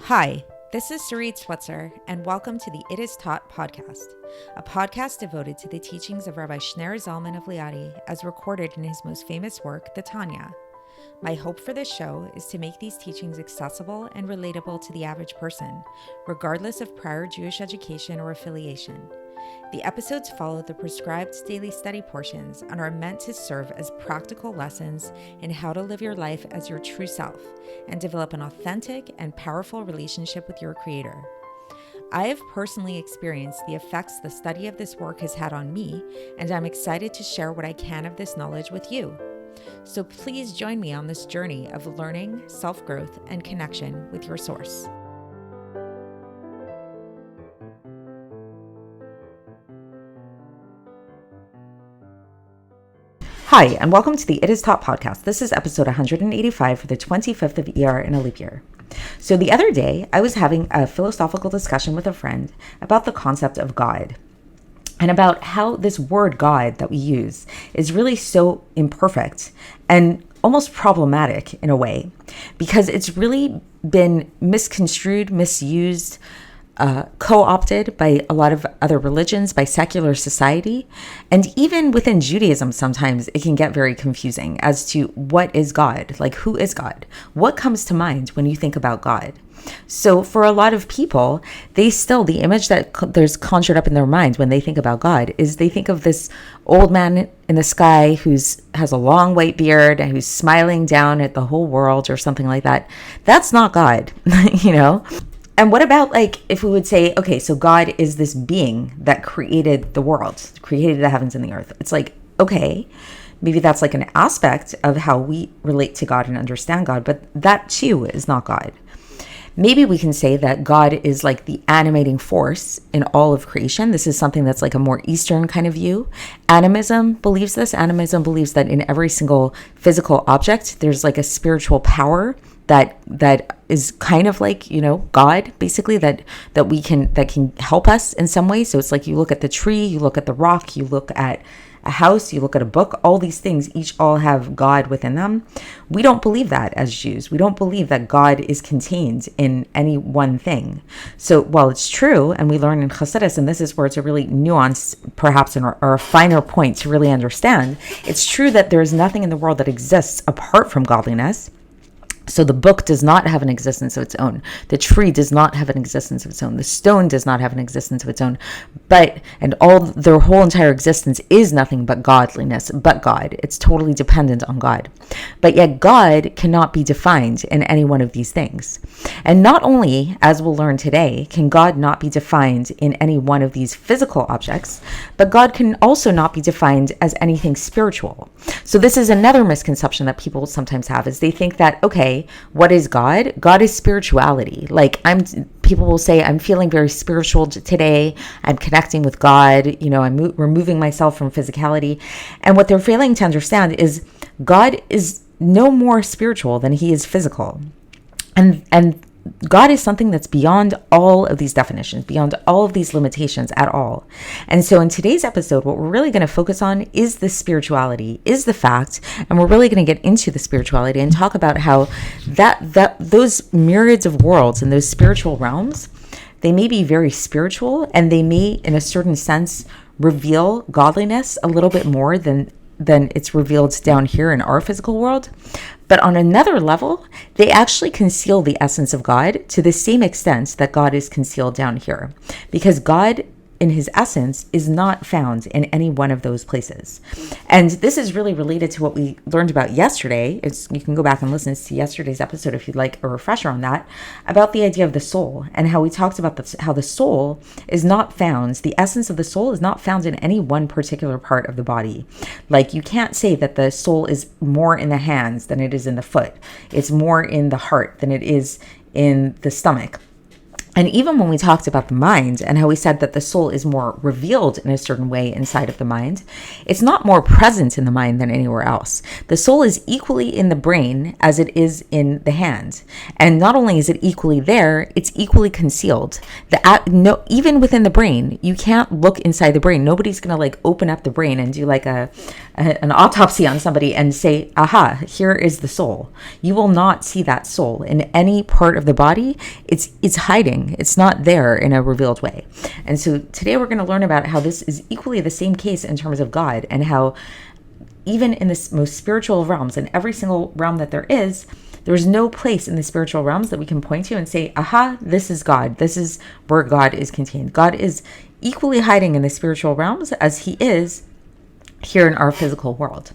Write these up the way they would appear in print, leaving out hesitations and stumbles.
Hi, this is Sarit Switzer, and welcome to the It Is Taught podcast, a podcast devoted to the teachings of Rabbi Shneur Zalman of Liadi as recorded in his most famous work, the Tanya. My hope for this show is to make these teachings accessible and relatable to the average person, regardless of prior Jewish education or affiliation. The episodes follow the prescribed daily study portions and are meant to serve as practical lessons in how to live your life as your true self and develop an authentic and powerful relationship with your Creator. I have personally experienced the effects the study of this work has had on me, and I'm excited to share what I can of this knowledge with you. So please join me on this journey of learning, self-growth, and connection with your source. Hi, and welcome to the It Is Taught podcast. This is episode 185 for the 25th of Iyar in a leap year. So the other day, I was having a philosophical discussion with a friend about the concept of God and about how this word God that we use is really so imperfect and almost problematic in a way, because it's really been misconstrued, misused, co-opted by a lot of other religions, by secular society. And even within Judaism, sometimes it can get very confusing as to what is God? Like, who is God? What comes to mind when you think about God? So for a lot of people, the image that there's conjured up in their mind when they think about God is they think of this old man in the sky who's has a long white beard and who's smiling down at the whole world or something like that. That's not God, you know? And what about, like, if we would say, okay, so God is this being that created the world, created the heavens and the earth. It's like, okay, maybe that's like an aspect of how we relate to God and understand God, but that too is not God. Maybe we can say that God is like the animating force in all of creation. This is something that's like a more Eastern kind of view. Animism believes this. Animism believes that in every single physical object, there's like a spiritual power that is kind of like, you know, God, basically, that can help us in some way. So it's like you look at the tree, you look at the rock, you look at a house, you look at a book, all these things each all have God within them. We don't believe that as Jews. We don't believe that God is contained in any one thing. So while it's true, and we learn in Chassidus, and this is where it's a really nuanced, perhaps, or a finer point to really understand, it's true that there is nothing in the world that exists apart from godliness. So the book does not have an existence of its own. The tree does not have an existence of its own. The stone does not have an existence of its own. And all their whole entire existence is nothing but godliness, but God. It's totally dependent on God. But yet God cannot be defined in any one of these things. And not only, as we'll learn today, can God not be defined in any one of these physical objects, but God can also not be defined as anything spiritual. So this is another misconception that people sometimes have, is they think that, okay, what is God? God is spirituality. Like, people will say, I'm feeling very spiritual today. I'm connecting with God. You know, I'm removing myself from physicality. And what they're failing to understand is God is no more spiritual than he is physical. And God is something that's beyond all of these definitions, beyond all of these limitations at all. And so in today's episode, what we're really going to focus on is the spirituality, is the fact, and we're really going to get into the spirituality and talk about how that those myriads of worlds and those spiritual realms, they may be very spiritual, and they may, in a certain sense, reveal godliness a little bit more than it's revealed down here in our physical world. But on another level, they actually conceal the essence of God to the same extent that God is concealed down here. Because God, in his essence, is not found in any one of those places. And this is really related to what we learned about yesterday. You can go back and listen to yesterday's episode if you'd like a refresher on that, about the idea of the soul, and how we talked about how the soul is not found, the essence of the soul is not found in any one particular part of the body. Like, you can't say that the soul is more in the hands than it is in the foot. It's more in the heart than it is in the stomach. And even when we talked about the mind and how we said that the soul is more revealed in a certain way inside of the mind, it's not more present in the mind than anywhere else. The soul is equally in the brain as it is in the hand. And not only is it equally there, it's equally concealed. Even within the brain, you can't look inside the brain. Nobody's going to like open up the brain and do like an autopsy on somebody and say, aha, here is the soul. You will not see that soul in any part of the body. It's hiding. It's not there in a revealed way. And so today we're going to learn about how this is equally the same case in terms of God, and how even in the most spiritual realms, in every single realm that there's no place in the spiritual realms that we can point to and say, aha, this is God. This is where God is contained. God is equally hiding in the spiritual realms as he is here in our physical world.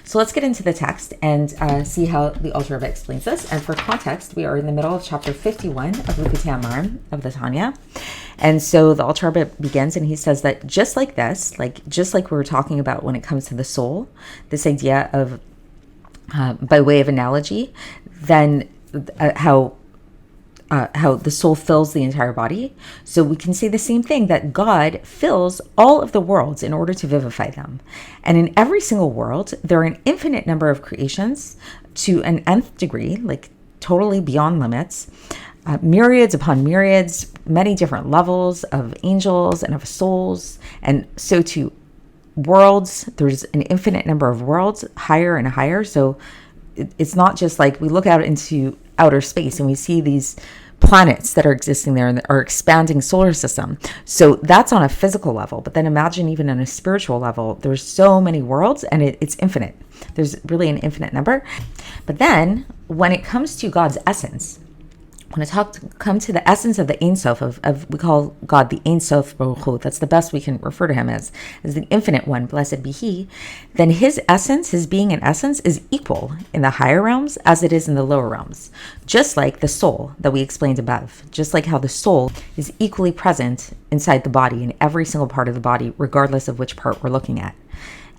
So let's get into the text and see how the Alter Rebbe explains this. And for context, we are in the middle of chapter 51 of Likkutei Amarim of the Tanya. And so the Alter Rebbe begins and he says that just like this, just like we were talking about when it comes to the soul, this idea of, by way of analogy, then how the soul fills the entire body. So we can say the same thing, that God fills all of the worlds in order to vivify them. And in every single world, there are an infinite number of creations to an nth degree, like totally beyond limits, myriads upon myriads, many different levels of angels and of souls. And so to worlds, there's an infinite number of worlds, higher and higher. So it's not just like we look out into outer space and we see these planets that are existing there and our expanding solar system. So that's on a physical level. But then imagine even on a spiritual level, there's so many worlds and it's infinite. There's really an infinite number. But then when it comes to God's essence, when it come to the essence of the Ein Sof, of we call God the Ein Sof Baruch Hu, that's the best we can refer to him as the infinite one, blessed be he, then his essence, his being and essence is equal in the higher realms as it is in the lower realms. Just like the soul that we explained above, just like how the soul is equally present inside the body, in every single part of the body, regardless of which part we're looking at.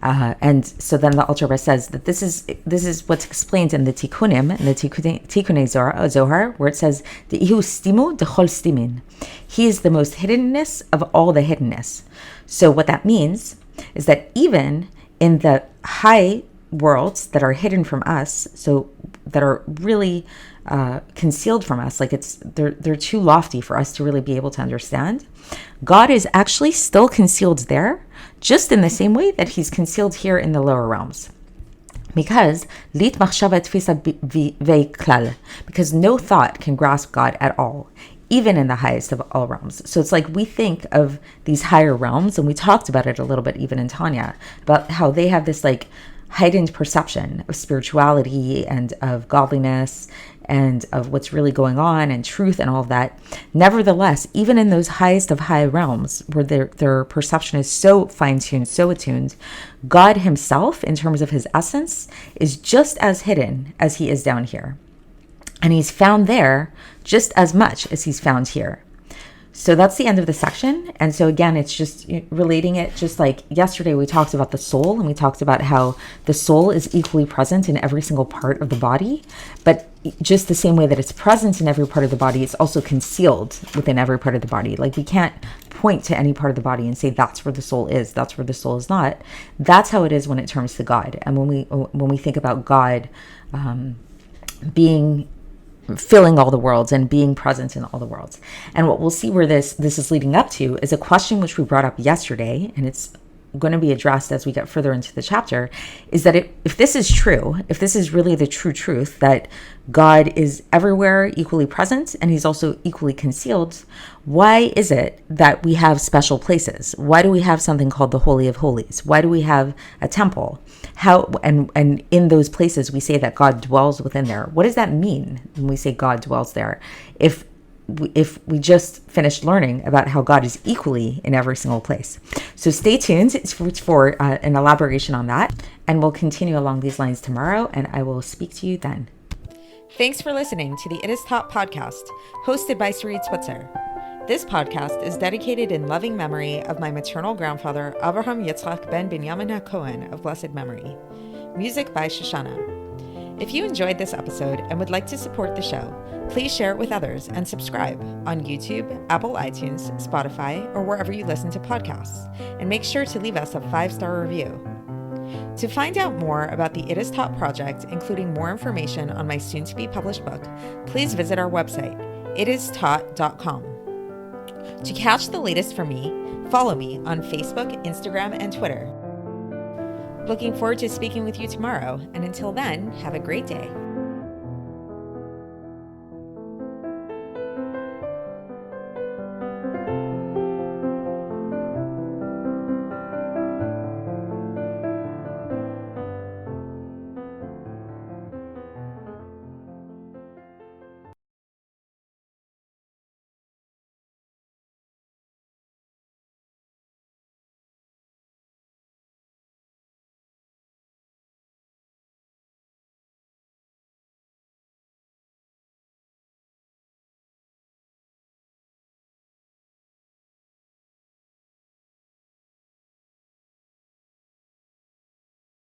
And so then the Alter Rebbe says that this is what's explained in the Tikkunim, in the Tikkunei Zohar, where it says, the Ihu Stimu Dechol Stimin. He is the most hiddenness of all the hiddenness. So what that means is that even in the high worlds that are hidden from us, so that are really concealed from us, like they're too lofty for us to really be able to understand, God is actually still concealed there, just in the same way that he's concealed here in the lower realms. Because no thought can grasp God at all, even in the highest of all realms. So it's like we think of these higher realms, and we talked about it a little bit even in Tanya, about how they have this like heightened perception of spirituality and of godliness and of what's really going on and truth and all of that. Nevertheless, even in those highest of high realms where their perception is so fine-tuned, so attuned, God himself, in terms of his essence, is just as hidden as he is down here. And he's found there just as much as he's found here. So that's the end of the section. And so again, it's just relating it, just like yesterday we talked about the soul, and we talked about how the soul is equally present in every single part of the body. But just the same way that it's present in every part of the body, it's also concealed within every part of the body. Like we can't point to any part of the body and say that's where the soul is, that's where the soul is not. That's how it is when it comes to God. And when we think about God filling all the worlds and being present in all the worlds. And what we'll see where this is leading up to is a question which we brought up yesterday, and it's going to be addressed as we get further into the chapter, is that if this is true, if this is really the true truth, that God is everywhere equally present and he's also equally concealed, why is it that we have special places? Why do we have something called the Holy of Holies? Why do we have a temple? How and in those places we say that God dwells within there? What does that mean when we say God dwells there? If we just finished learning about how God is equally in every single place. So stay tuned for an elaboration on that, and we'll continue along these lines tomorrow, and I will speak to you then. Thanks for listening to the It Is Taught podcast, hosted by Sarit Switzer. This podcast is dedicated in loving memory of my maternal grandfather, Avraham Yitzchak ben Binyamin HaKohen of blessed memory. Music by Shoshana. If you enjoyed this episode and would like to support the show, please share it with others and subscribe on YouTube, Apple iTunes, Spotify, or wherever you listen to podcasts. And make sure to leave us a 5-star review. To find out more about the It Is Taught project, including more information on my soon-to-be published book, please visit our website, itistaught.com. To catch the latest from me, follow me on Facebook, Instagram, and Twitter. Looking forward to speaking with you tomorrow, and until then, have a great day.